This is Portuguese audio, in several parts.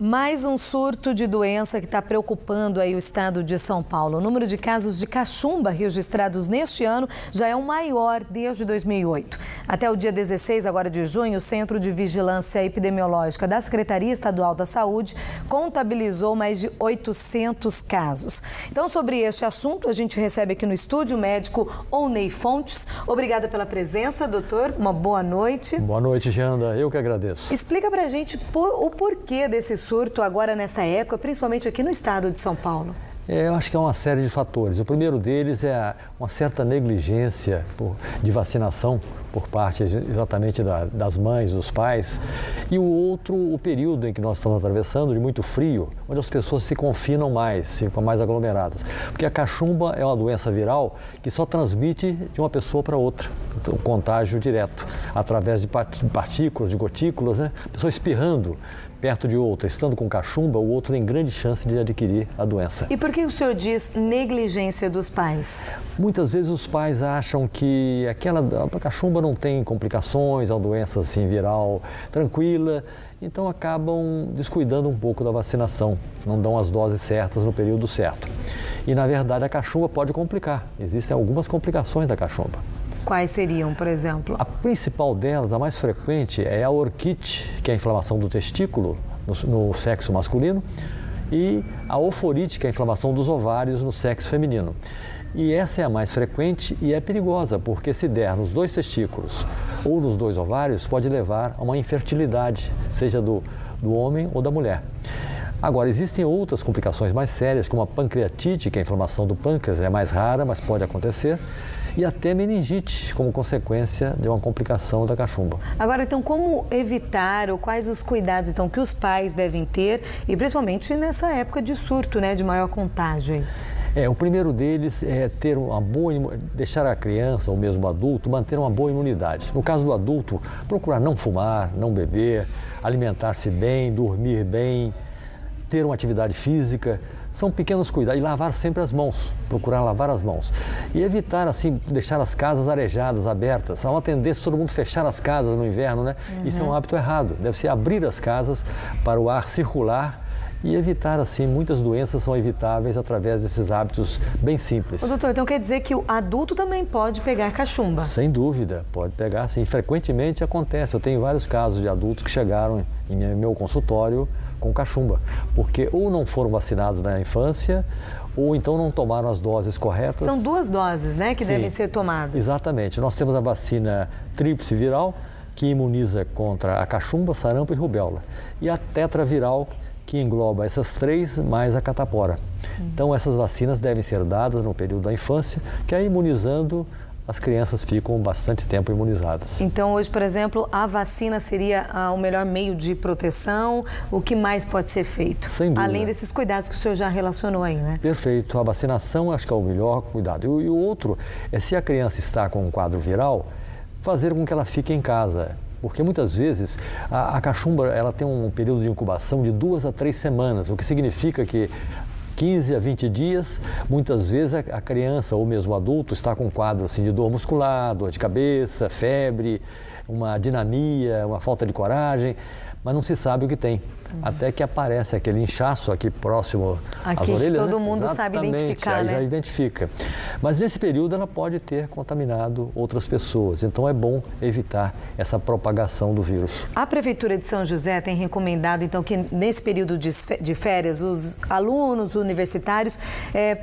Mais um surto de doença que está preocupando aí o estado de São Paulo. O número de casos de cachumba registrados neste ano já é o maior desde 2008. Até o dia 16 agora de junho, o Centro de Vigilância Epidemiológica da Secretaria Estadual da Saúde contabilizou mais de 800 casos. Então, sobre este assunto, a gente recebe aqui no estúdio o médico Owney Fontes. Obrigada pela presença, doutor. Uma boa noite. Boa noite, Janda. Eu que agradeço. Explica pra gente o porquê desse surto agora nessa época, principalmente aqui no estado de São Paulo. Eu acho que é uma série de fatores. O primeiro deles é uma certa negligência de vacinação por parte exatamente das mães, dos pais. E o outro, o período em que nós estamos atravessando, de muito frio, onde as pessoas se confinam mais, ficam mais aglomeradas. Porque a cachumba é uma doença viral que só transmite de uma pessoa para outra, o contágio direto, através de partículas, de gotículas, né? A pessoa espirrando perto de outra, estando com cachumba, o outro tem grande chance de adquirir a doença. E por que o senhor diz negligência dos pais? Muitas vezes os pais acham que a cachumba não tem complicações, é uma doença assim viral tranquila, então acabam descuidando um pouco da vacinação, não dão as doses certas no período certo. E na verdade a cachumba pode complicar, existem algumas complicações da cachumba. Quais seriam, por exemplo? A principal delas, a mais frequente, é a orquite, que é a inflamação do testículo no sexo masculino, e a oforite, que é a inflamação dos ovários no sexo feminino. E essa é a mais frequente e é perigosa, porque se der nos dois testículos ou nos dois ovários, pode levar a uma infertilidade, seja do homem ou da mulher. Agora, existem outras complicações mais sérias, como a pancreatite, que é a inflamação do pâncreas, é mais rara, mas pode acontecer, e até meningite, como consequência de uma complicação da cachumba. Agora, então, como evitar ou quais os cuidados então, que os pais devem ter, e principalmente nessa época de surto, né, de maior contágio? O primeiro deles é ter deixar a criança ou mesmo o adulto manter uma boa imunidade. No caso do adulto, procurar não fumar, não beber, alimentar-se bem, dormir bem, ter uma atividade física, são pequenos cuidados. E lavar sempre as mãos, procurar lavar as mãos. E evitar, assim, deixar as casas arejadas, abertas. Há uma tendência todo mundo fechar as casas no inverno, né? Isso é um hábito errado. Deve-se abrir as casas para o ar circular e evitar, assim, muitas doenças são evitáveis através desses hábitos bem simples. Ô, doutor, então quer dizer que o adulto também pode pegar cachumba? Sem dúvida, pode pegar, sim. Frequentemente acontece. Eu tenho vários casos de adultos que chegaram em meu consultório com cachumba, porque ou não foram vacinados na infância, ou então não tomaram as doses corretas. São duas doses, né, que devem ser tomadas. Exatamente. Nós temos a vacina tríplice viral, que imuniza contra a cachumba, sarampo e rubéola. E a tetraviral, que engloba essas três, mais a catapora. Então, essas vacinas devem ser dadas no período da infância, que é imunizando, as crianças ficam bastante tempo imunizadas. Então, hoje, por exemplo, a vacina seria o melhor meio de proteção? O que mais pode ser feito? Sem dúvida. Além desses cuidados que o senhor já relacionou aí, né? Perfeito. A vacinação acho que é o melhor cuidado. E o outro é, se a criança está com um quadro viral, fazer com que ela fique em casa. Porque muitas vezes a cachumba ela tem um período de incubação de 2 a 3 semanas, o que significa que 15 a 20 dias, muitas vezes a criança ou mesmo o adulto está com um quadro assim, de dor muscular, dor de cabeça, febre, uma dinamia, uma falta de coragem, mas não se sabe o que tem. Até que aparece aquele inchaço aqui próximo às orelhas. Todo mundo sabe identificar, aí né? já identifica. Mas nesse período ela pode ter contaminado outras pessoas. Então é bom evitar essa propagação do vírus. A Prefeitura de São José tem recomendado então que nesse período de férias os alunos universitários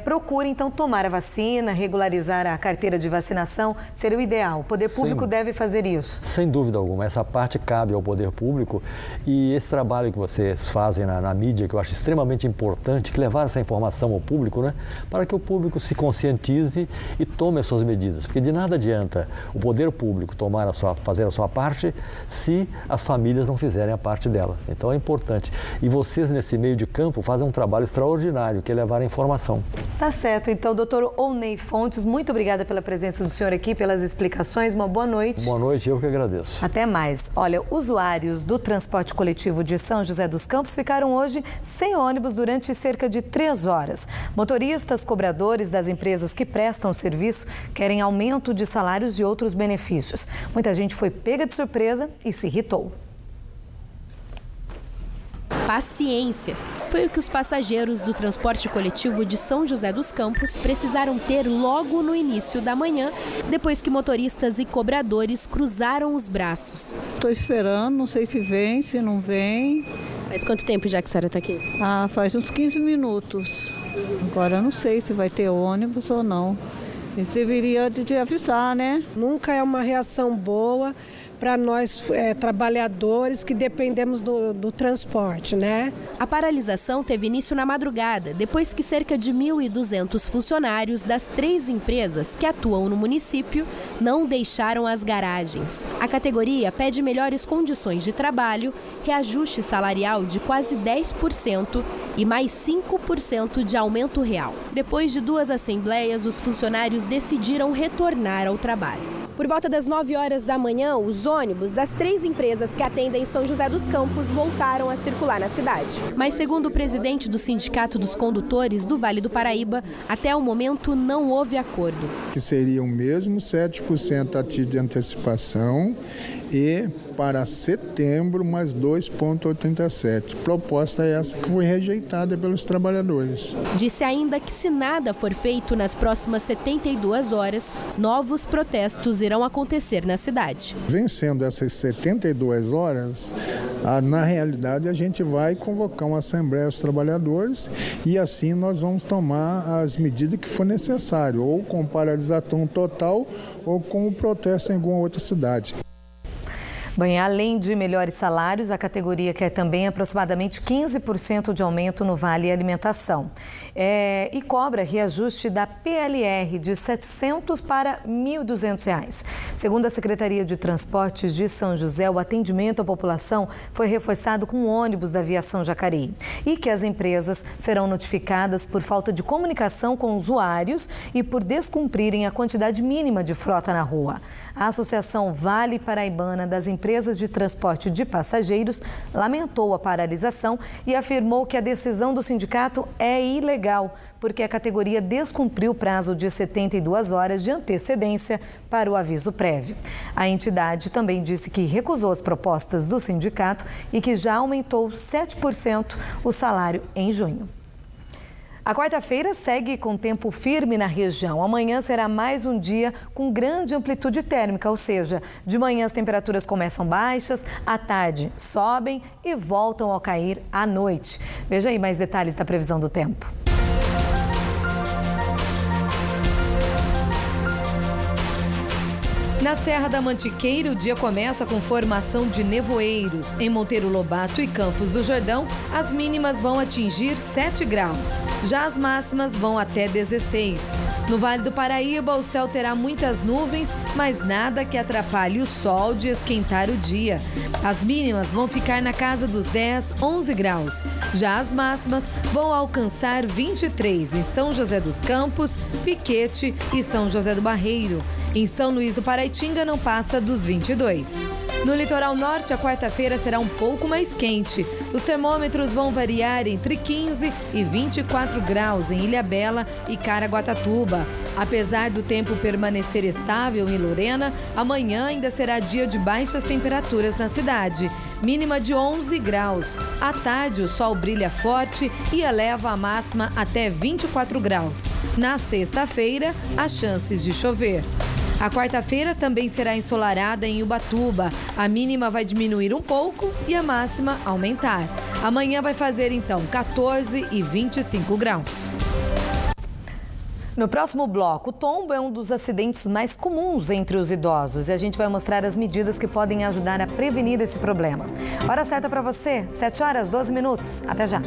procurem então tomar a vacina, regularizar a carteira de vacinação, seria o ideal. O poder público deve fazer isso. Sem dúvida alguma. Essa parte cabe ao poder público e esse trabalho que vocês fazem na mídia, que eu acho extremamente importante, que levar essa informação ao público, né, para que o público se conscientize e tome as suas medidas. Porque de nada adianta o poder público fazer a sua parte se as famílias não fizerem a parte dela. Então é importante. E vocês, nesse meio de campo, fazem um trabalho extraordinário, que é levar a informação. Tá certo. Então, doutor Owney Fontes, muito obrigada pela presença do senhor aqui, pelas explicações. Uma boa noite. Boa noite, eu que agradeço. Até mais. Olha, usuários do transporte coletivo de São José dos Campos ficaram hoje sem ônibus durante cerca de 3 horas. Motoristas, cobradores das empresas que prestam serviço querem aumento de salários e outros benefícios. Muita gente foi pega de surpresa e se irritou. paciência. Foi o que os passageiros do transporte coletivo de São José dos Campos precisaram ter logo no início da manhã, depois que motoristas e cobradores cruzaram os braços. Estou esperando, não sei se vem, se não vem. Faz quanto tempo já que a senhora está aqui? Faz uns 15 minutos. Agora eu não sei se vai ter ônibus ou não. Eles deveriam de avisar, né? Nunca é uma reação boa para nós trabalhadores que dependemos do transporte, né? A paralisação teve início na madrugada, depois que cerca de 1.200 funcionários das 3 empresas que atuam no município não deixaram as garagens. A categoria pede melhores condições de trabalho, reajuste salarial de quase 10% e mais 5% de aumento real. Depois de 2 assembleias, os funcionários decidiram retornar ao trabalho. Por volta das 9 horas da manhã, os ônibus das 3 empresas que atendem São José dos Campos voltaram a circular na cidade. Mas, segundo o presidente do Sindicato dos Condutores do Vale do Paraíba, até o momento não houve acordo. Que seria o mesmo 7% a título de antecipação e para setembro mais 2,87. Proposta essa que foi rejeitada pelos trabalhadores. Disse ainda que se nada for feito nas próximas 72 horas, novos protestos irão acontecer na cidade. Vencendo essas 72 horas, na realidade a gente vai convocar uma assembleia dos trabalhadores e assim nós vamos tomar as medidas que for necessário, ou com paralisação total ou com o protesto em alguma outra cidade. Bem, além de melhores salários, a categoria quer também aproximadamente 15% de aumento no Vale Alimentação. E cobra reajuste da PLR de R$ 700 para R$ 1.200. Segundo a Secretaria de Transportes de São José, o atendimento à população foi reforçado com ônibus da Aviação Jacareí e que as empresas serão notificadas por falta de comunicação com usuários e por descumprirem a quantidade mínima de frota na rua. A Associação Vale Paraibana das Empresas de Transporte de Passageiros lamentou a paralisação e afirmou que a decisão do sindicato é ilegal, porque a categoria descumpriu o prazo de 72 horas de antecedência para o aviso prévio. A entidade também disse que recusou as propostas do sindicato e que já aumentou 7% o salário em junho. A quarta-feira segue com tempo firme na região. Amanhã será mais um dia com grande amplitude térmica, ou seja, de manhã as temperaturas começam baixas, à tarde sobem e voltam a cair à noite. Veja aí mais detalhes da previsão do tempo. Na Serra da Mantiqueira, o dia começa com formação de nevoeiros. Em Monteiro Lobato e Campos do Jordão, as mínimas vão atingir 7 graus. Já as máximas vão até 16. No Vale do Paraíba, o céu terá muitas nuvens, mas nada que atrapalhe o sol de esquentar o dia. As mínimas vão ficar na casa dos 10, 11 graus. Já as máximas vão alcançar 23 em São José dos Campos, Piquete e São José do Barreiro. Em São Luís do Paraitinga não passa dos 22. No litoral norte, a quarta-feira será um pouco mais quente. Os termômetros vão variar entre 15 e 24 graus em Ilhabela e Caraguatatuba. Apesar do tempo permanecer estável em Lorena, amanhã ainda será dia de baixas temperaturas na cidade. Mínima de 11 graus. À tarde, o sol brilha forte e eleva a máxima até 24 graus. Na sexta-feira, há chances de chover. A quarta-feira também será ensolarada em Ubatuba. A mínima vai diminuir um pouco e a máxima aumentar. Amanhã vai fazer, então, 14 e 25 graus. No próximo bloco, o tombo é um dos acidentes mais comuns entre os idosos e a gente vai mostrar as medidas que podem ajudar a prevenir esse problema. Hora certa para você, 7 horas, 12 minutos. Até já.